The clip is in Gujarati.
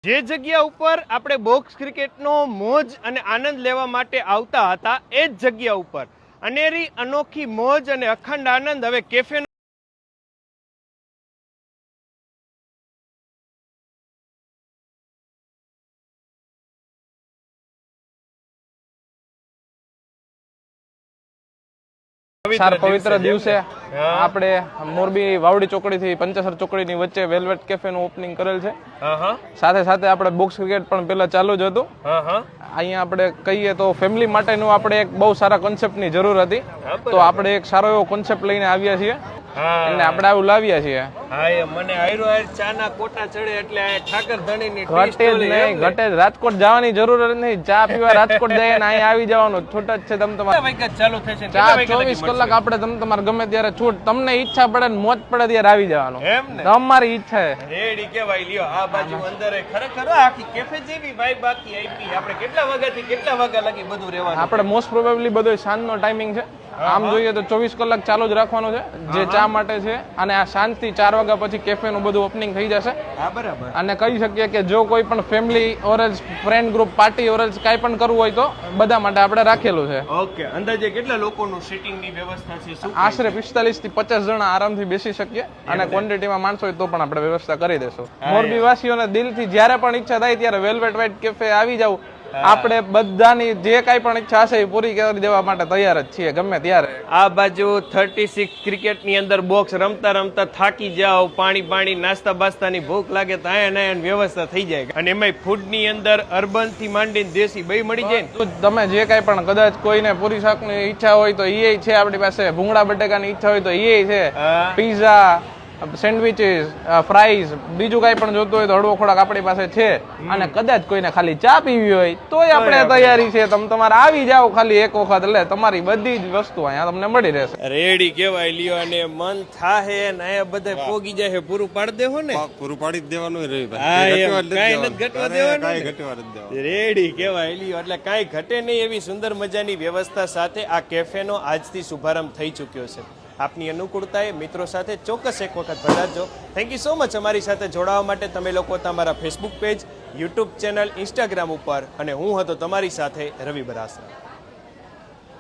જે જગ્યા ઉપર આપણે બોક્સ ક્રિકેટનો મોજ અને આનંદ લેવા માટે આવતા હતા એ જ જગ્યા ઉપર અનેરી અનોખી મોજ અને અખંડ આનંદ હવે કેફે પવિત્ર દિવસે આપણે મોરબી વાવડી ચોકડી થી પંચસર ચોકડી ની વચ્ચે વેલ્વેટ કેફે નું ઓપનિંગ કરેલ છે. સાથે સાથે આપણે બોક્સ ક્રિકેટ પણ પેલા ચાલુ જ હતું. અહીંયા આપણે કહીએ તો ફેમિલી માટેનું આપણે એક બહુ સારા કોન્સેપ્ટ ની જરૂર હતી, તો આપણે એક સારો એવો કોન્સેપ્ટ લઈને આવ્યા છીએ એટલે આપણે આવું લાવ્યા છીએ. મને આયરો ચાના કોટા ચડે એટલે ઠાકર ધણીની ઘટે જ નહીં, ઘટે જ. રાજકોટ જવાની જરૂર નહીં, ચા પીવા રાજકોટ જઈએ ને અહીંયા આવી જવાનું. છૂટ જ છે. તમે તમારે ચાલુ થશે ચા 24 કલાક આપણે તમારે ગમે ત્યારે છૂટ, તમને ઈચ્છા પડે ને મોજ પડે ત્યારે આવી જવાનું. તમારી ઈચ્છા છે. રેડી કેવાય. લ્યો આ બાજુ અંદર ખરેખર આખી કેફે જેવી ભાઈ બાકી આપી. આપણે કેટલા વાગ્યાથી કેટલા વાગ્યા લગી બધું રહેવાનું? આપણે મોસ્ટ પ્રોબેબલી બધું સાંજનો ટાઈમિંગ છે. આમ જોઈએ તો 24 કલાક ચાલુ જ રાખવાનું છે જે ચા માટે છે, અને આ શાંતિ 4 વાગ્યા પછી કેફે નું બધું ઓપનિંગ થઈ જશે. બરાબર. અને કહી શકીએ કે જો કોઈ પણ ફેમિલી ઓરલ્સ ફ્રેન્ડ ગ્રુપ પાર્ટી ઓરલ્સ કાંઈ પણ કરવું હોય તો બધા માટે આપણે રાખેલું છે. ઓકે. અંદાજે કેટલા લોકોનું સીટિંગ ની વ્યવસ્થા છે? શું આશરે 45 થી 50 જણા આરામથી બેસી શકીએ, અને ક્વોન્ટિટીમાં માણસો હોય તો પણ આપણે વ્યવસ્થા કરી દેશું. મોરબી વાસીઓને દિલથી જ્યારે પણ ઈચ્છા થાય ત્યારે વેલ્વેટ વ્હાઇટ કેફે આવી જાવ. આપણે બધાની જે કાંઈ પણ ઈચ્છા હશે એ પૂરી કરી દેવા માટે તૈયાર જ છીએ ગમે ત્યારે. આ બાજુ 36 ક્રિકેટ ની અંદર બોક્સ રમતા રમતા થાકી જાઓ, પાણી નાસ્તા બાસ્તાની ભૂખ લાગે તો આયા વ્યવસ્થા થઈ જાય. અને એમાં ફૂડ ની અંદર અર્બન થી માંડીને દેશી બે મળી જાય ને. તમે જે કાંઈ પણ કદાચ કોઈને પૂરી શાકની ઈચ્છા હોય તો એ છે આપણી પાસે, ભૂંગળા બટેકાની ઈચ્છા હોય તો એ છે, પીઝા, સેન્ડવિચીસ, ફ્રાઈઝ, બીજું કાંઈ પણ જોતું હોય તો હળવો ખોરાક આપણી પાસે છે. અને કદાચ કોઈને ખાલી ચા પીવી હોય તોય આપણે તૈયારી છે. તમે તમારે આવી જાઓ ખાલી એક વખત, એટલે તમારી બધી જ વસ્તુ અહીંયા તમને મળી રહેશે. રેડી કેવાય. લ્યો અને મન થાહે ને અહીંયા બધે પોગી જાય. પૂરું પાડી દેવો ને? પૂરું પાડી જ દેવાનું રે ભાઈ. કાઈ નથી ઘટવા દેવાનું. રેડી કેવાય. લ્યો એટલે કાંઈ ઘટે નહીં એવી સુંદર મજાની વ્યવસ્થા સાથે આ કેફેનો આજથી શુભારંભ થઈ ચૂક્યો છે. આપની અનુકૂળતાએ મિત્રો સાથે ચોક્કસ એક વખત પધારજો. થેન્ક યુ સો મચ અમારી સાથે જોડાવા માટે. તમે લોકો તમારા Facebook page, YouTube channel, Instagram ઉપર, અને હું હતો તમારી સાથે રવિ બરાસરા.